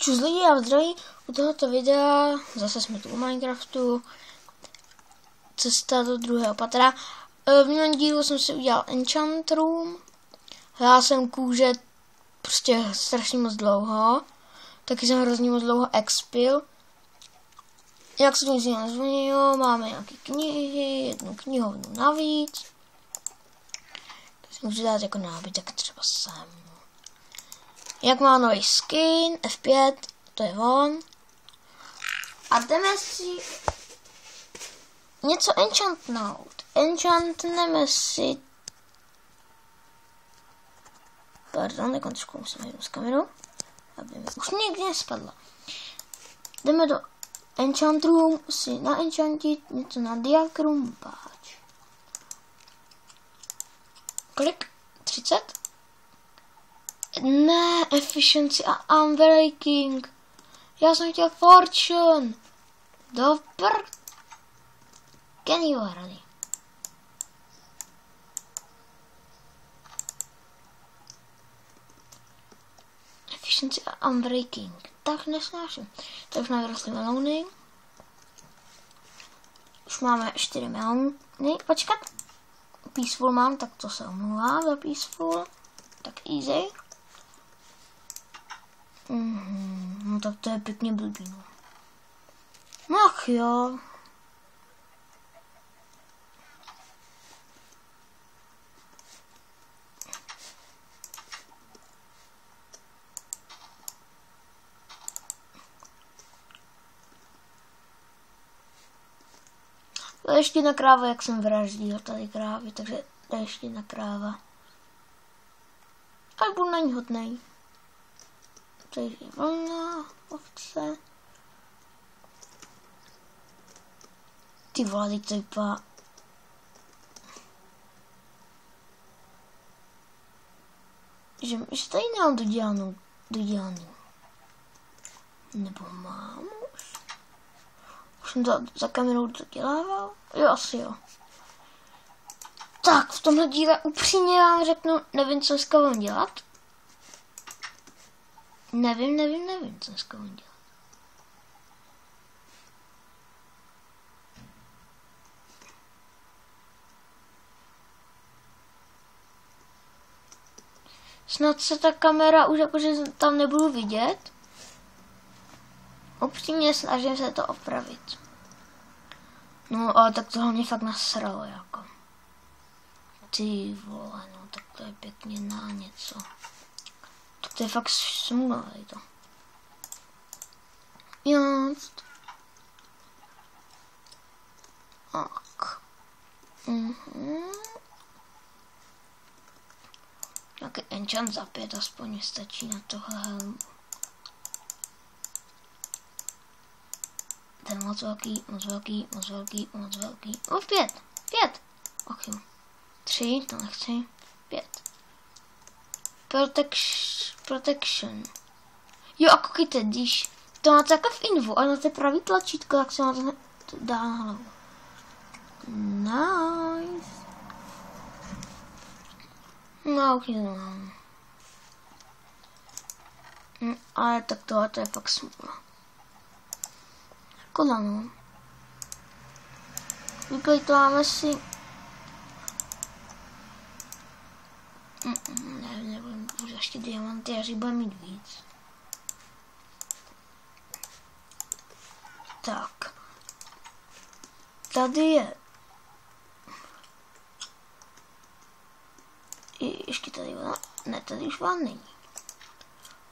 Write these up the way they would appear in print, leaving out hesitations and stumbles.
Čus lidi, já zdraví u tohoto videa, zase jsme tu u Minecraftu, cesta do druhého patra. V minulém dílu jsem si udělal enchant room, hledal jsem kůže prostě strašně moc dlouho, taky jsem hrozně moc dlouho expil. Jak se to nic nezvonilo, máme nějaké knihy, jednu knihovnu navíc, to si můžu dát jako nábytek třeba sem. Jak má nový skin, F5, to je on. A jdeme si něco enchantnout. Enchantneme si... Pardon, jako trošku musím jít z kameru, aby mi už nikdy nespadla. Jdeme do enchant room si naenchantit něco na diakrumpáč. Klik 30. Ne, efficiency a unbreaking. Já jsem chtěl fortune. Dobr. Geniální. Efficiency a unbreaking. Tak nesnáším. To už vyrostly melony. Už máme 4 melony. Počkat. Peaceful mám, tak to se omlouvá za peaceful. Tak easy. No tak to je pěkně blbý, no. Ach jo. To je ještě jedna kráva, jak jsem vraždil tady krávy, takže to je ještě jedna kráva. Ale budu na ní hodnej. Tady je vlna, ovce. Ty vole, teď to vypadá. Že tady nemám dodělaný. Nebo mám už? Už jsem to za kamerou dodělával? Jo, asi jo. Tak, v tomhle díle upřímně vám řeknu, nevím, co dneska budem dělat. Nevím, co dneska budem dělat. Snad se ta kamera už jakože tam nebudu vidět. Upřímně snažím se to opravit. No, ale tak to hlavně fakt nasralo, jako. Ty vole, no, tak to je pěkně na něco. Tak to je fakt smůla, tady to. Jo. Tak. Nějaký enchant za 5 aspoň stačí na tohle helmu. Ten moc velký. O, 5. Ok, 3, to nechci. 5. Protection. Jo, a koukejte, když to máte jako v invu, ale na to pravý tlačítko, tak se máte dá na hlavu. Nice. No, ok, no. Ale tak tohle to je fakt smutno. Škoda, no. Vyklejtováme si. Nevím, budu ještě diamanty, až budeme mít víc. Tak. Tady je. Ještě tady voda. Ne, tady už voda není.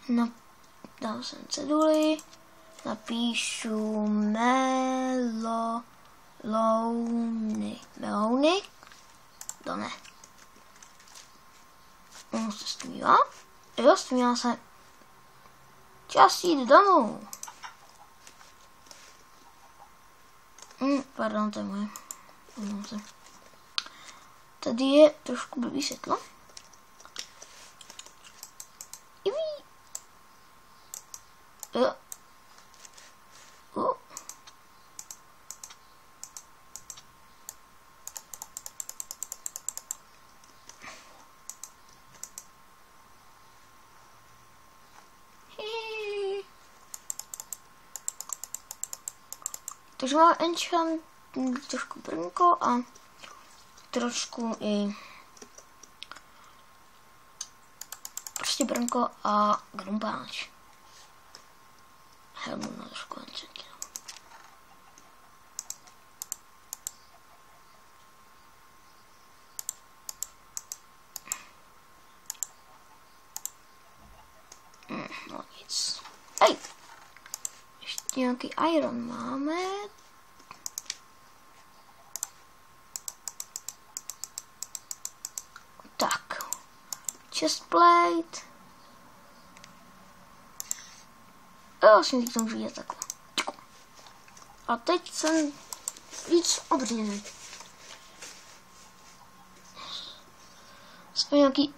No, dám sem ceduly. Napíšu melony. To ne. On se stmívá. Jo, stmívá se. Čas jít domů. Pardon, to je moje. Tady je trošku blbý světlo. Jo. Takže máme enchant, trošku brnko a trošku i prostě brnko a grumpáč. Helmu na trošku enchant. No nic. Hej! Ještě nějaký iron máme. Tak. Chestplate. A vlastně teď to můžu dělat takhle. A teď jsem víc obrněný. Jsme nějaký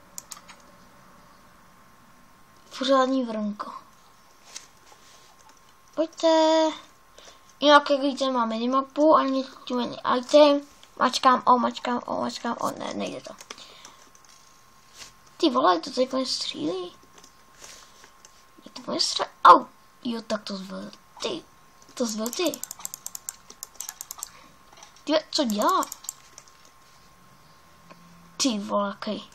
pořádný vrnko. Pojďte. Jinak, jak víte, mám minimapu, ani too many item. Mačkám, ne, nejde to. Ty vole, to teď mě střílí. Je to moje střel... Au! Jo, tak to zbyl ty. To zbyl ty. Ty, co dělá? Ty vole, jaký.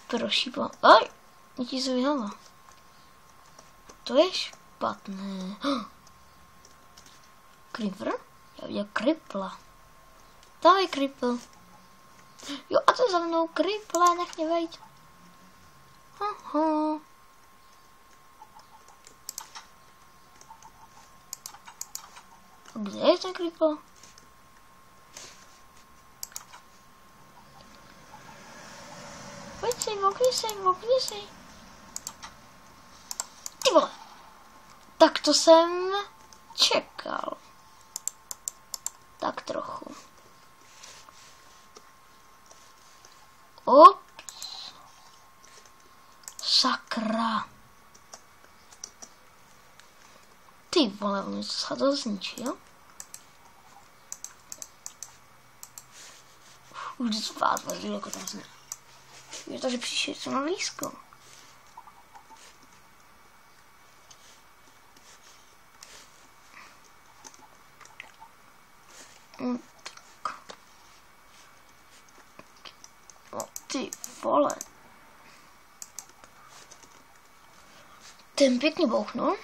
Prošípal. Aj! Ti se vyhává. To je špatné. Creeper? Já viděl Kripla. Tam je Kripl. Jo, a to je za mnou Kriple, nech mě vejít. Aha. Kde je ten Kripl? Pojď si, vokni si. Ty vole. Tak to jsem čekal. Tak trochu. Ops. Sakra. Ty vole, on se to zničil. Už jdu spát, vařil jako tam jsme. Je to, že přišli co na blízko. Tak. No ty vole. Ten pěkně bouchnul.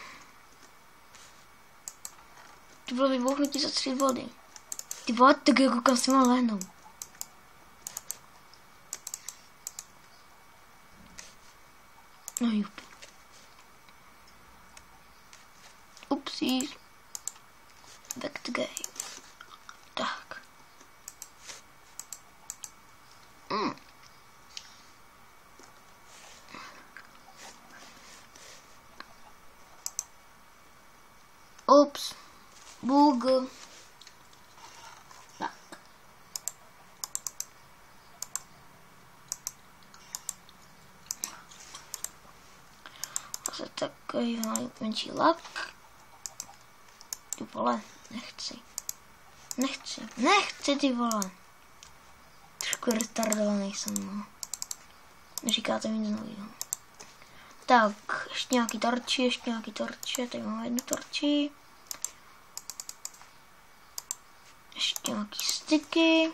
To bylo vybouchnutí za 3 body. Ty vole, tak jako kam si mám lehnout. No jup. Upsí. Back to game. Tak. Ups. Bug. Tak. Zase takový menší lak. Ty vole, nechci. Nechci ty vole. Trošku retardovaný jsem, no. Neříkáte mi nic nového. Tak, ještě nějaký torči, tady máme jednu torči. Ještě nějaký styky.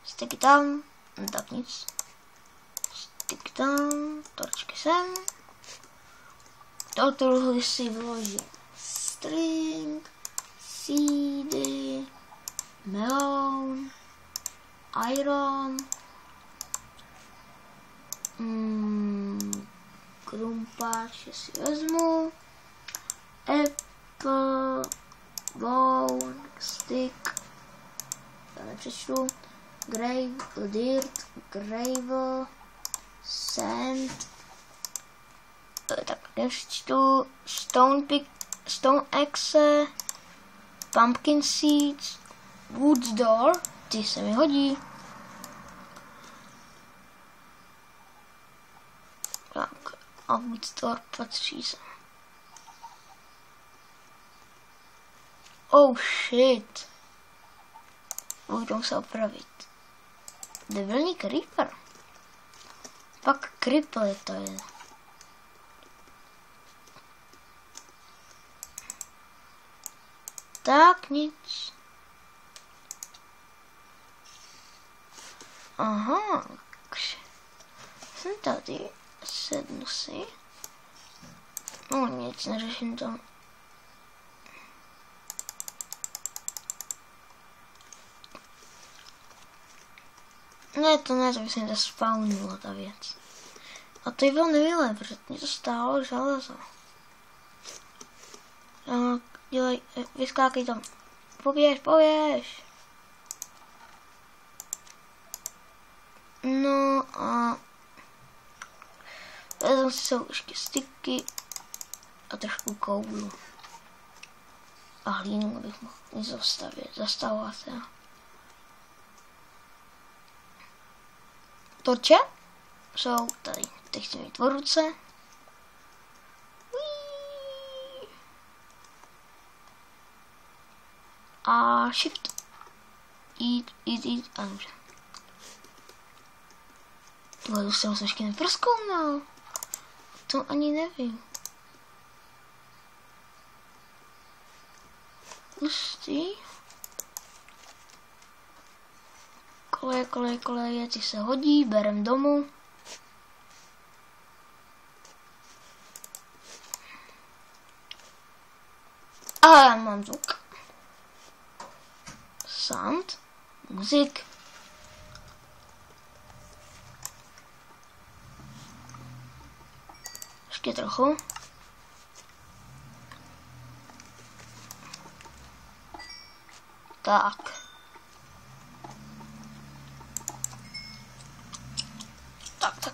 Styky tam, no tak nic. Styky tam, torčky sem. Tohle si vložím string, seedy, melon, iron, krumpáč si vezmu, apple, bone, stick, já nepřečtu, dirt, gravel, sand, tak nepřečtu, stone axe, pumpkin seeds, wood door, ty se mi hodí. Tak, a wood door patří sem. Oh shit. Budu se opravit. Debilní creeper. Pak creeper to je. Tak, nic. Aha, takže jsem tady, sednu si. No nic, neřeším to. Ne, to by se mi to spawnilo, ta věc. A to bylo nemilé, protože mě to stálo železo. Dělej, vyskákej tam. Poběž. No a vezmu si sebou ještě styky a trošku koulu. A hlínu, abych mohl něco zastavovat. Torče jsou tady. Teď chci mít v ruce. A shift. Jít. A dobře. Tohle už jsem ještě neprozkoumal. To ani nevím. Hustý. Koleje, ty se hodí, berem domů. A já mám zvuk. Sound, muzik. Ještě trochu. Tak. Tak to.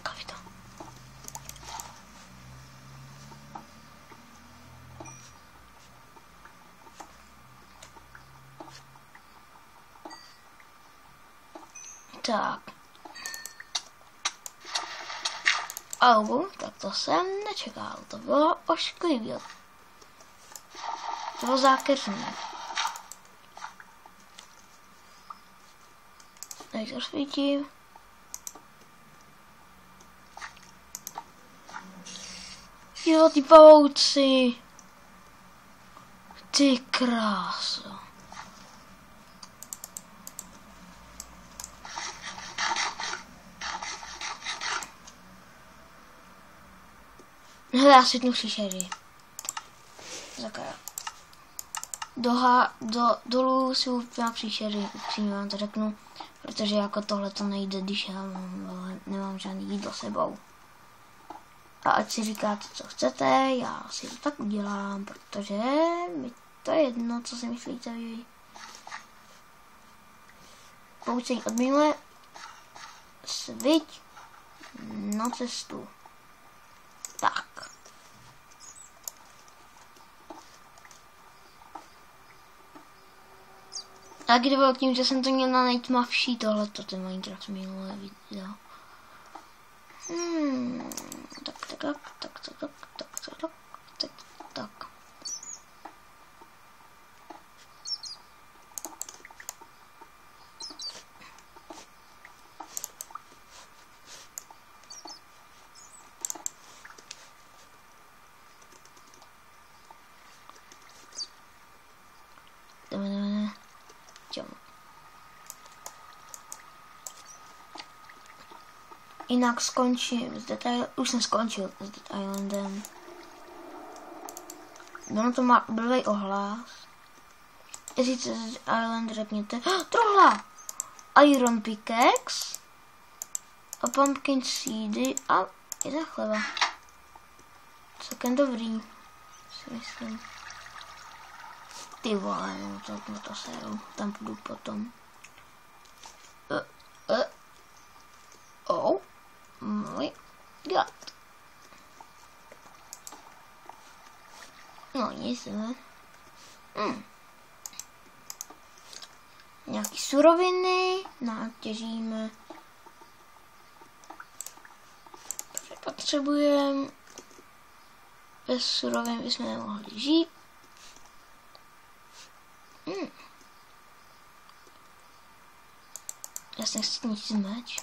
Tak. Tak to jsem nečekal. To bylo ošklivé. To bylo zákeřné. Teď to svítím. Jo, ty pavouci. Ty kráso. Hele, já si tnu příšery. Dolů si upěla příšery, upřímně vám to řeknu, protože jako tohle to nejde, když já nemám žádný jídlo sebou. A ať si říkáte, co chcete, já si to tak udělám, protože mi to je jedno, co si myslíte vy. Poučení od minule, sviť na cestu. Tak. A kdy bylo tím, že jsem to měl na nejtmavší tohleto, ten Minecraft minulé video. Tak. Jinak skončím s už jsem skončil s Dead Islandem. Ono to má blbej ohlas. Jestli chcete Dead Island, řekněte trohla! Iron pickaxe a pumpkin seedy a jedna chleba. Celkem dobrý, si myslím. Ty vole, no to seru, tam půjdu potom. Můj god. No nic, ne? Nějaký suroviny natěžíme. Potřebujeme. Bez surovin bychom nemohli žít. Já si nechci nic meč.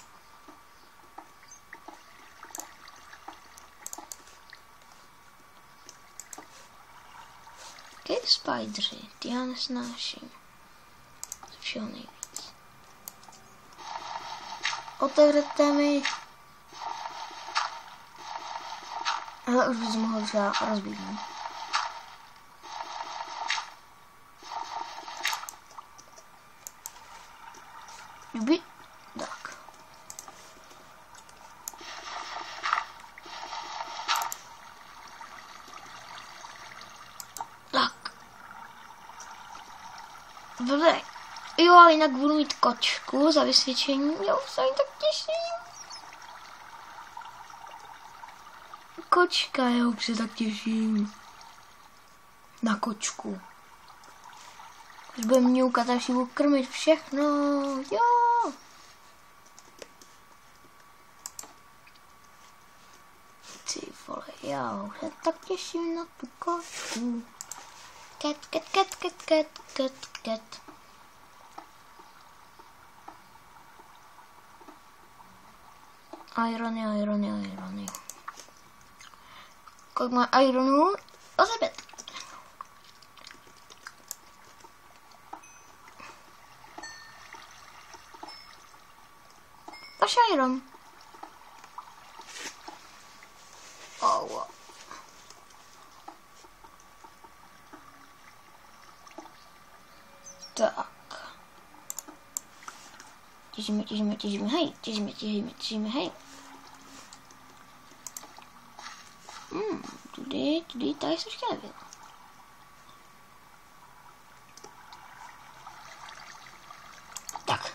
taky spideři, ty já nesnáším. Ze všeho nejvíc. Otevřete mi. Ale už bys mohl třeba rozbídnout. Ljubi? Tak. Tak. Dobré. Jo, ale jinak budu mít kočku za vysvědčení. Jo, se mi tak těším. Kočka, jo, už se tak těším. Na kočku. Až bude mňoukat, až ji budu krmit všechno. Jo. Ty vole, já už se tak těším na tu kočku. Ket. Irony. Kolik má ironů? 5. Vaš iron. Oh. Tak. Těžíme, hej. Těžíme, hej. Tudy, tady se ještě nebyl. Tak.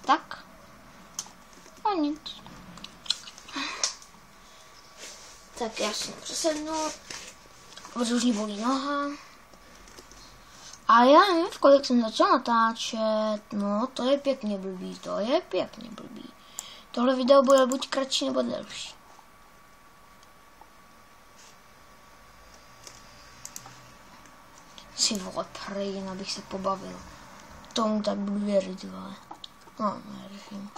Tak. A nic. Tak já si přesednu. Protože už mě bolí noha. A já nevím, v kolik jsem začal natáčet. No, to je pěkně blbý. Tohle video bude buď kratší nebo delší. Si vole prejin, abych se pobavil. Tomu tak budu věřit, vole. No, nevěřím.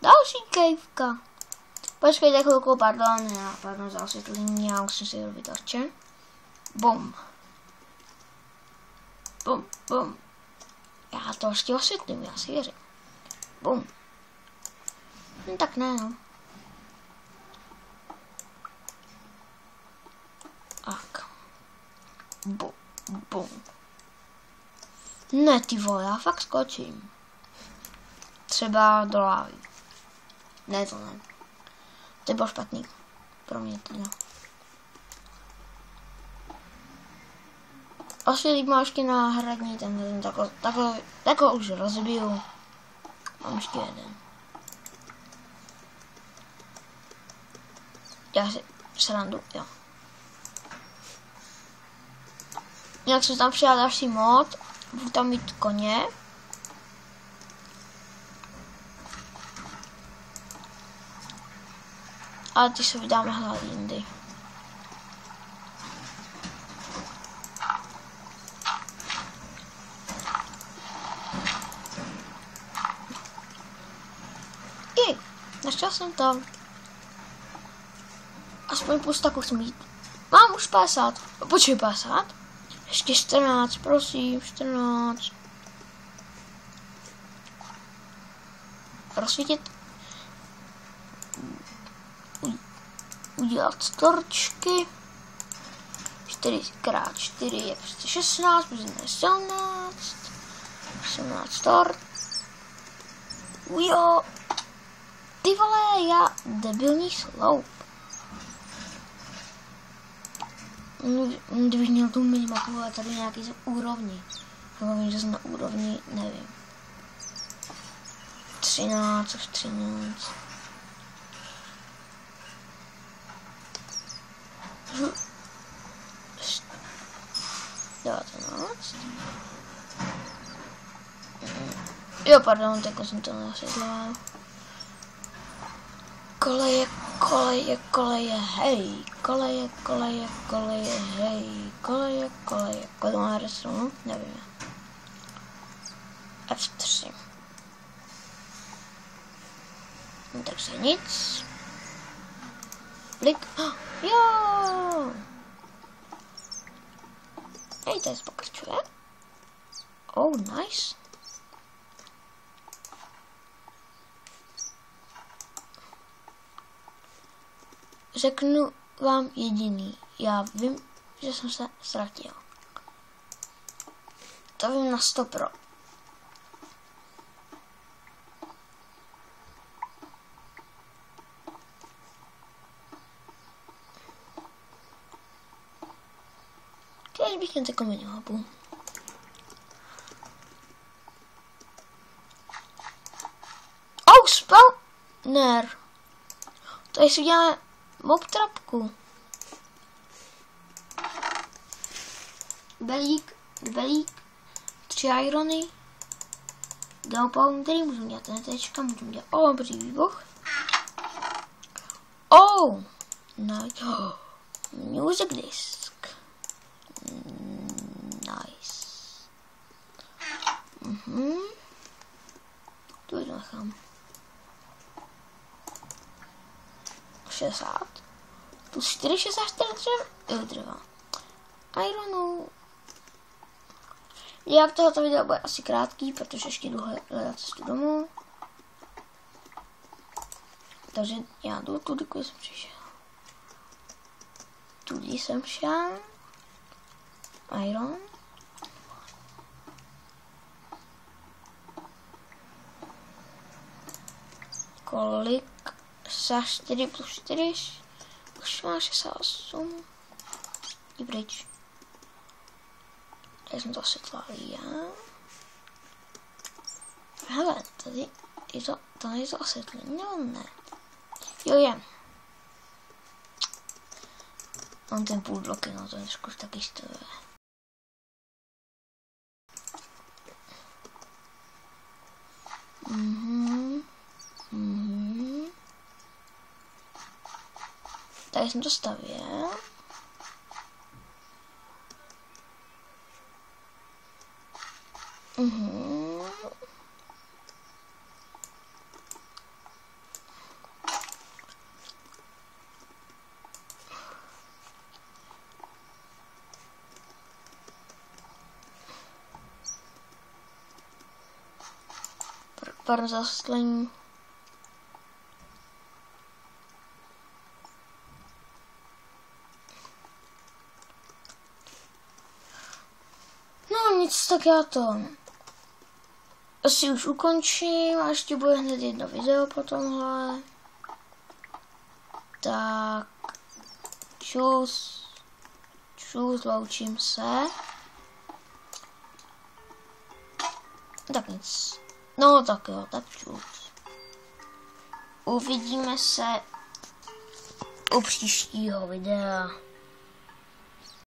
Další kejvka. Počkejte chvilku, pardon za osvětlení, já musím si robit tarče. Bum. Já to ještě osvětlím, já si věřím. Bum. No, tak ne, no. Tak. Bum. Ne, ty vole, já fakt skočím. Třeba do lávy. Ne, to ne. To bylo špatný. Pro mě teda. Osvětlím má ještě náhradní ten takhle už rozbiju. Mám ještě jeden. Já si srandu, jo. Jinak jsem tam přidal další mod. Budu tam mít koně. Ale ty se vydáme hlavně jindy. Našel jsem to. Aspoň půl staku chci mít. Mám už 50. Počkej, 50. Ještě 14, prosím, 14. Rozsvítit. Udělat torčky. 4x4 je prostě 16, plus 17. 18 tort. Jo. Ty vole, já debilní sloup. Kdybych měl tu minimapu, ale tady nějaký z úrovni. Nebo vím, že jsem na úrovni, nevím. 13, 19. Jo, pardon, tak jsem to neosvětloval. Koleje, koleje, koleje, hej. Koleje, koleje, koleje, hej. Koleje, koleje, kolik má restaurant? Nevím. F3. No, takže nic. Klik. Oh, jo! Hej, tady se pokračuje. Oh, nice. Řeknu vám jediný. Já vím, že jsem se ztratil. To vím na 100%. Když bych jen takovou minimapu. Oh, spawner. Tady si uděláme mob trapku. Belík, 3 irony. Gunpowder, který můžu dělat tenetečka, můžu dělat obří výbuch. Oh, nice. Oh, music disc. Nice. Tu jdu nechám. 60. Plus 4, 64 dřeva. Ironu. Jak tohoto video bude asi krátký, protože ještě jdu hledat cestu domů. Takže já jdu tudy, kudy jsem přišel. Tudy jsem šel. Iron. Kolik? 64 plus 4. Už má 68. I pryč. Tady jsem to osvětlal já. Hele, tady je to osvětlení, nebo ne? Jo, je. Mám ten půl bloky, no to je trošku taky stové. Tady jsem to stavěl. Pár zaslení. No nic, tak já to asi už ukončím a ještě bude hned jedno video po tomhle. Tak čus, loučím se. Tak nic. No tak jo, tak čus. Uvidíme se u příštího videa.